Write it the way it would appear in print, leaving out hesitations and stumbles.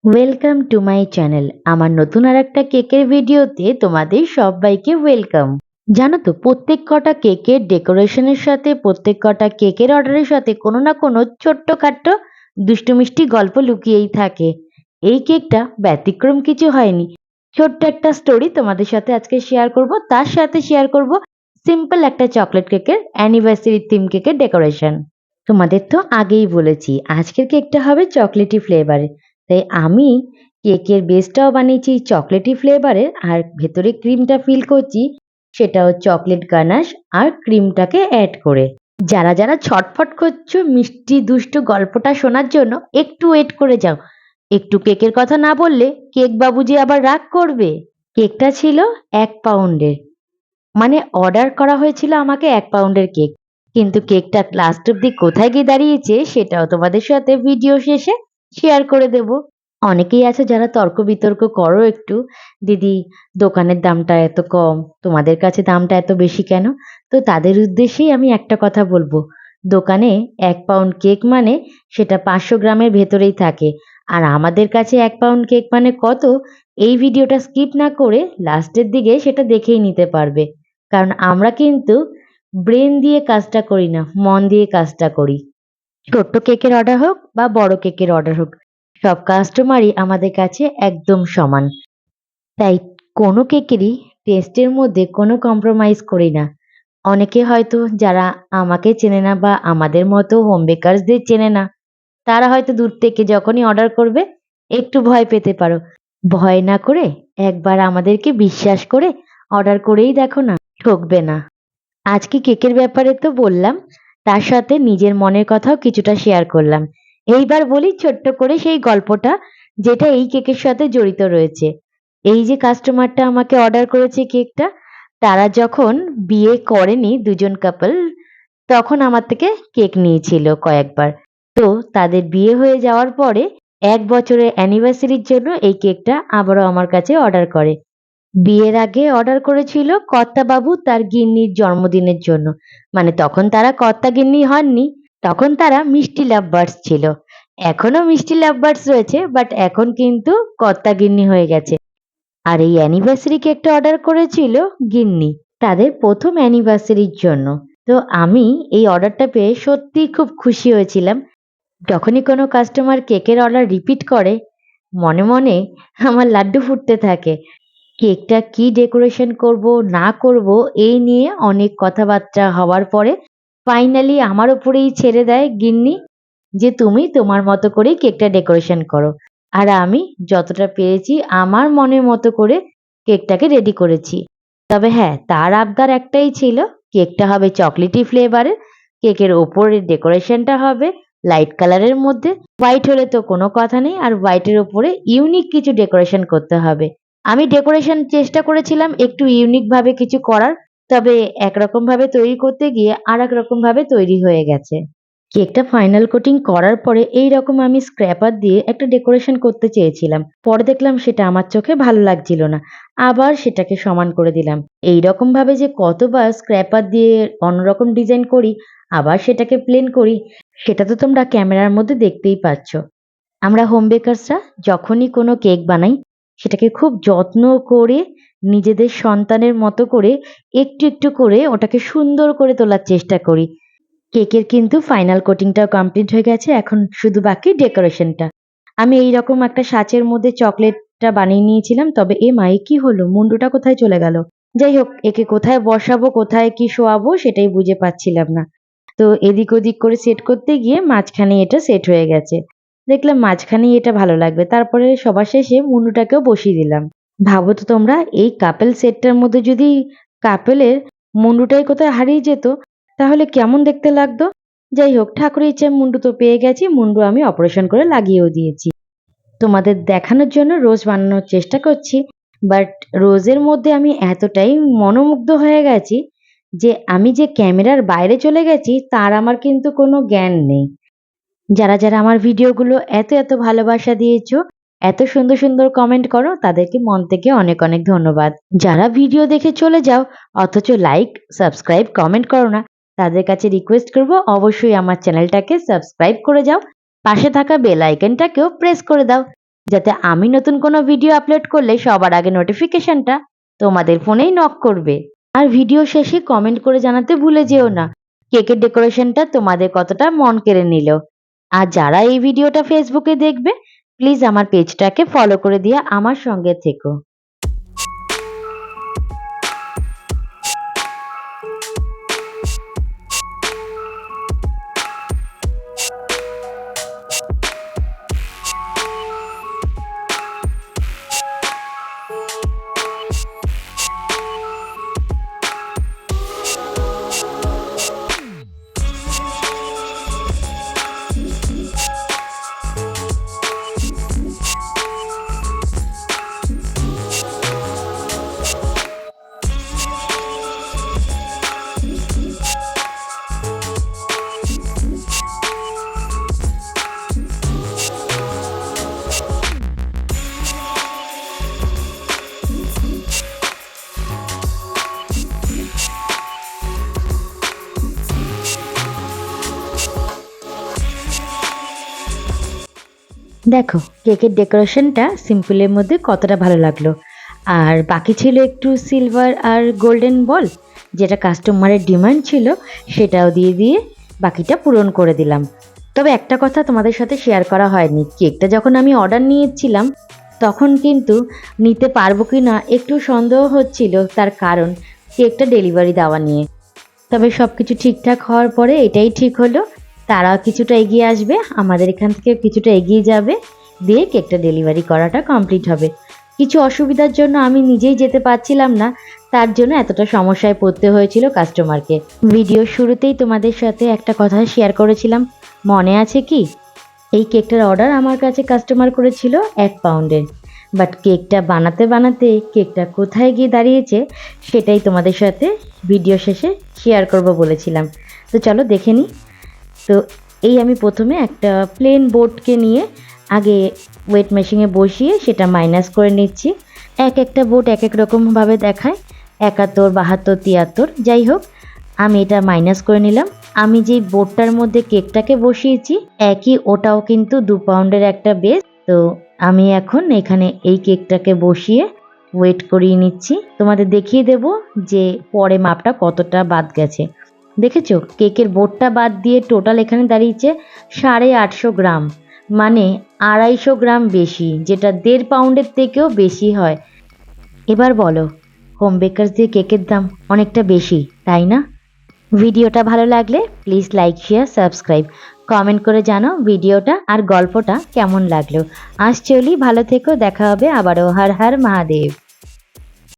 Welcome to my channel. আমার নতুন আর একটা কেকের ভিডিওতে তোমাদের সবাইকে ওয়েলকাম। জানো তো, প্রত্যেক কটা কেকের ডেকোরেশনের সাথে, প্রত্যেক কটা কেকের অর্ডারের সাথে কোনো না কোনো ছোট্টখাট্ট দুষ্টু মিষ্টি গল্প লুকিয়েই থাকে। এই কেকটা ব্যতিক্রম কিছু হয়নি। ছোট্ট একটা স্টোরি তোমাদের সাথে আজকে শেয়ার করব, তার সাথে শেয়ার করব সিম্পল একটা চকলেট কেকের অ্যানিভার্সারি থিম কেকের ডেকোরেশন। তোমাদের তো আগেই বলেছি আজকের কেকটা হবে চকলেটি ফ্লেভারের। তাই আমি কেকের বেসটাও বানিয়েছি চকলেটি ফ্লেভারের, আর ভেতরে ক্রিমটা ফিল করছি সেটাও চকলেট গানাশ আর ক্রিমটাকে অ্যাড করে। যারা যারা ছটফট করছো মিষ্টি দুষ্টু গল্পটা শোনার জন্য, একটু ওয়েট করে যাও। একটু কেকের কথা না বললে কেক বাবুজি আবার রাগ করবে। কেকটা ছিল 1 পাউন্ডের, মানে অর্ডার করা হয়েছিল আমাকে 1 পাউন্ডের কেক। কিন্তু কেকটা লাস্ট অব্দি কোথায় গিয়ে দাঁড়িয়েছে সেটাও তোমাদের সাথে ভিডিও শেষে শেয়ার করে দেব। অনেকেই আছে যারা তর্ক বিতর্ক করো একটু, দিদি দোকানের দামটা এত কম, তোমাদের কাছে দামটা এত বেশি কেন? তো তাদের উদ্দেশ্যেই আমি একটা কথা বলবো, দোকানে 1 পাউন্ড কেক মানে সেটা 500 গ্রামের ভেতরেই থাকে, আর আমাদের কাছে 1 পাউন্ড কেক মানে কত, এই ভিডিওটা স্কিপ না করে লাস্টের দিকে সেটা দেখেই নিতে পারবে। কারণ আমরা কিন্তু ব্রেন দিয়ে কাজটা করি না, মন দিয়ে কাজটা করি। ছোট্ট কেকের অর্ডার হোক বা বড় কেকের অর্ডার হোক, সব কাস্টমারই আমাদের কাছে একদম সমান। তাই কোনো কেকেরই টেস্টের মধ্যে কোনো কম্প্রোমাইজ করি না। অনেকে হয়তো যারা আমাকে চেনে না বা আমাদের মতো হোম বেকারসদের চেনে না, তারা হয়তো দূর থেকে যখনই অর্ডার করবে একটু ভয় পেতে পারো। ভয় না করে একবার আমাদেরকে বিশ্বাস করে অর্ডার করেই দেখো না, ঠকবে না। আজকে কেকের ব্যাপারে তো বললাম, তার সাথে নিজের মনের কথাও কিছুটা শেয়ার করলাম। এইবার বলি ছোট্ট করে সেই গল্পটা যেটা এই কেকের সাথে জড়িত রয়েছে। এই যে কাস্টমারটা আমাকে অর্ডার করেছে কেকটা, তারা যখন বিয়ে করেনি দুজন কাপল, তখন আমার থেকে কেক নিয়েছিল কয়েকবার। তো তাদের বিয়ে হয়ে যাওয়ার পরে 1 বছরের অ্যানিভার্সারির জন্য এই কেকটা আবারও আমার কাছে অর্ডার করে। বিয়ের আগে অর্ডার করেছিল কর্তাবাবু তার গিন্নির জন্মদিনের জন্য। মানে তখন তারা কর্তা গিন্নি হননি, তখন তারা মিষ্টি লাভবার্ডস ছিল। এখনো মিষ্টি লাভবার্ডস রয়েছে, বাট এখন কিন্তু কর্তা গিন্নি হয়ে গেছে। আর এই অ্যানিভার্সারি কেকটা অর্ডার করেছিল গিন্নি তাদের প্রথম অ্যানিভার্সারির জন্য। তো আমি এই অর্ডারটা পেয়ে সত্যিই খুব খুশি হয়েছিলাম। যখনই কোনো কাস্টমার কেকের অর্ডার রিপিট করে, মনে মনে আমার লাড্ডু ফুটতে থাকে। কেকটা কি ডেকোরেশন করব না করব এই নিয়ে অনেক কথাবার্তা হওয়ার পরে ফাইনালি আমার উপরেই ছেড়ে দেয় গিন্নি, যে তুমি তোমার মতো করেই কেকটা ডেকোরেশন করো। আর আমি যতটা পেরেছি আমার মনের মতো করে কেকটাকে রেডি করেছি। তবে হ্যাঁ, তার আবদার একটাই ছিল, কেকটা হবে চকলেটি ফ্লেভারের, কেকের ওপরের ডেকোরেশনটা হবে লাইট কালারের মধ্যে। হোয়াইট হলে তো কোনো কথা নেই, আর হোয়াইটের ওপরে ইউনিক কিছু ডেকোরেশন করতে হবে। আমি ডেকোরেশন চেষ্টা করেছিলাম একটু ইউনিক ভাবে কিছু করার, তবে একরকম ভাবে তৈরি করতে গিয়ে আর এক রকম ভাবে তৈরি হয়ে গেছে। কেকটা ফাইনাল কোটিং করার পরে এই রকম আমি স্ক্র্যাপার দিয়ে একটা ডেকোরেশন করতে চেয়েছিলাম, পরে দেখলাম সেটা আমার চোখে ভালো লাগছিল না, আবার সেটাকে সমান করে দিলাম। এই রকম ভাবে যে কতবার স্ক্র্যাপার দিয়ে অন্যরকম ডিজাইন করি, আবার সেটাকে প্লেন করি, সেটা তো তোমরা ক্যামেরার মধ্যে দেখতেই পাচ্ছ। আমরা হোম বেকারসরা যখনই কোনো কেক বানাই, সেটাকে খুব যত্ন করে নিজেদের সন্তানের মতো করে একটু একটু করে ওটাকে সুন্দর করে তোলার চেষ্টা করি। কেকের কিন্তু ফাইনাল কোটিংটাও কমপ্লিট হয়ে গেছে, এখন শুধু বাকি ডেকোরেশনটা। আমি এইরকম একটা সাঁচের মধ্যে চকলেটটা বানিয়ে নিয়েছিলাম, তবে এ মা, এ কি হলো, মুন্ডুটা কোথায় চলে গেল? যাই হোক, একে কোথায় বসাবো কোথায় কি শোয়াবো সেটাই বুঝে পাচ্ছিলাম না। তো এদিক ওদিক করে সেট করতে গিয়ে মাঝখানে এটা সেট হয়ে গেছে। দেখলাম মাঝখানেই এটা ভালো লাগবে, তারপরে সবার শেষে মুন্ডুটাকেও বসিয়ে দিলাম। ভাবো তো তোমরা, এই কাপেল সেটটার মধ্যে যদি কাপেলের মুন্ডুটাই কোথায় হারিয়ে যেত, তাহলে কেমন দেখতে লাগতো? যাই হোক, ঠাকুরের ইচ্ছায় মুন্ডু তো পেয়ে গেছি, মুন্ডু আমি অপারেশন করে লাগিয়েও দিয়েছি। তোমাদের দেখানোর জন্য রোজ বানানোর চেষ্টা করছি, বাট রোজের মধ্যে আমি এতটাই মনোমুগ্ধ হয়ে গেছি যে আমি যে ক্যামেরার বাইরে চলে গেছি তার আমার কিন্তু কোনো জ্ঞান নেই। যারা যারা আমার ভিডিওগুলো এত এত ভালোবাসা দিয়েছো, এত সুন্দর সুন্দর কমেন্ট করো, তাদেরকে মন থেকে অনেক অনেক ধন্যবাদ। যারা ভিডিও দেখে চলে যাও অথচ লাইক সাবস্ক্রাইব কমেন্ট করো না, তাদের কাছে রিকোয়েস্ট করব অবশ্যই আমার চ্যানেলটাকে সাবস্ক্রাইব করে যাও, পাশে থাকা বেল আইকনটাকেও প্রেস করে দাও, যাতে আমি নতুন কোনো ভিডিও আপলোড করলে সবার আগে নোটিফিকেশনটা তোমাদের ফোনেই নক করবে। আর ভিডিও শেষে কমেন্ট করে জানাতে ভুলে যেও না কেকের ডেকোরেশনটা তোমাদের কতটা মন কেড়ে নিল। আর যারা এই ভিডিওটা ফেসবুকে দেখবে প্লিজ আমার পেজটাকে ফলো করে দিয়ে আমার সঙ্গে থেকো। দেখো কেকের ডেকোরেশনটা সিম্পলের মধ্যে কতটা ভালো লাগলো। আর বাকি ছিল একটু সিলভার আর গোল্ডেন বল, যেটা কাস্টমারের ডিমান্ড ছিল, সেটাও দিয়ে দিয়ে বাকিটা পূরণ করে দিলাম। তবে একটা কথা তোমাদের সাথে শেয়ার করা হয়নি, কেকটা যখন আমি অর্ডার নিয়েছিলাম তখন কিন্তু নিতে পারবো কি না একটু সন্দেহ হচ্ছিল, তার কারণ কেকটা ডেলিভারি দেওয়া নিয়ে। তবে সব কিছু ঠিকঠাক হওয়ার পরে এটাই ঠিক হলো, তারা কিছুটা এগিয়ে আসবে, আমাদের এখান থেকে কিছুটা এগিয়ে যাবে, দিয়ে কেকটা ডেলিভারি করাটা কমপ্লিট হবে। কিছু অসুবিধার জন্য আমি নিজেই যেতে পারছিলাম না, তার জন্য এতটা সমস্যায় পড়তে হয়েছিল কাস্টমারকে। ভিডিও শুরুতেই তোমাদের সাথে একটা কথা শেয়ার করেছিলাম, মনে আছে কি? এই কেকটার অর্ডার আমার কাছে কাস্টমার করেছিল 1 পাউন্ডের, বাট কেকটা বানাতে বানাতে কেকটা কোথায় গিয়ে দাঁড়িয়েছে সেটাই তোমাদের সাথে ভিডিও শেষে শেয়ার করব বলেছিলাম। তো চলো দেখে নিই। তো এই আমি প্রথমে একটা প্লেন বোর্ডকে নিয়ে আগে ওয়েট মেশিনে বসিয়ে সেটা মাইনাস করে নিচ্ছি। একটা বোর্ড এক এক রকমভাবে দেখায়, 71, 72, 73, যাই হোক আমি এটা মাইনাস করে নিলাম। আমি যেই বোর্ডটার মধ্যে কেকটাকে বসিয়েছি একই ওটাও কিন্তু 2 পাউন্ডের একটা বেস। তো আমি এখন এখানে এই কেকটাকে বসিয়ে ওয়েট করিয়ে নিচ্ছি, তোমাদের দেখিয়ে দেব যে পরে মাপটা কতটা বাদ গেছে। দেখেছো কেকের বোর্ডটা বাদ দিয়ে টোটাল এখানে দাঁড়িয়েছে 850 গ্রাম, মানে 250 গ্রাম বেশি, যেটা 1.5 পাউন্ডের থেকেও বেশি হয়। এবার বলো হোম বেকারস দিয়ে কেকের দাম অনেকটা বেশি, তাই না? ভিডিওটা ভালো লাগলে please like, share, subscribe, comment করে জানাও ভিডিওটা আর গল্পটা কেমন লাগলো। আজ চলি, ভালো থেকো, দেখা হবে আবারও। হর হর মহাদেব।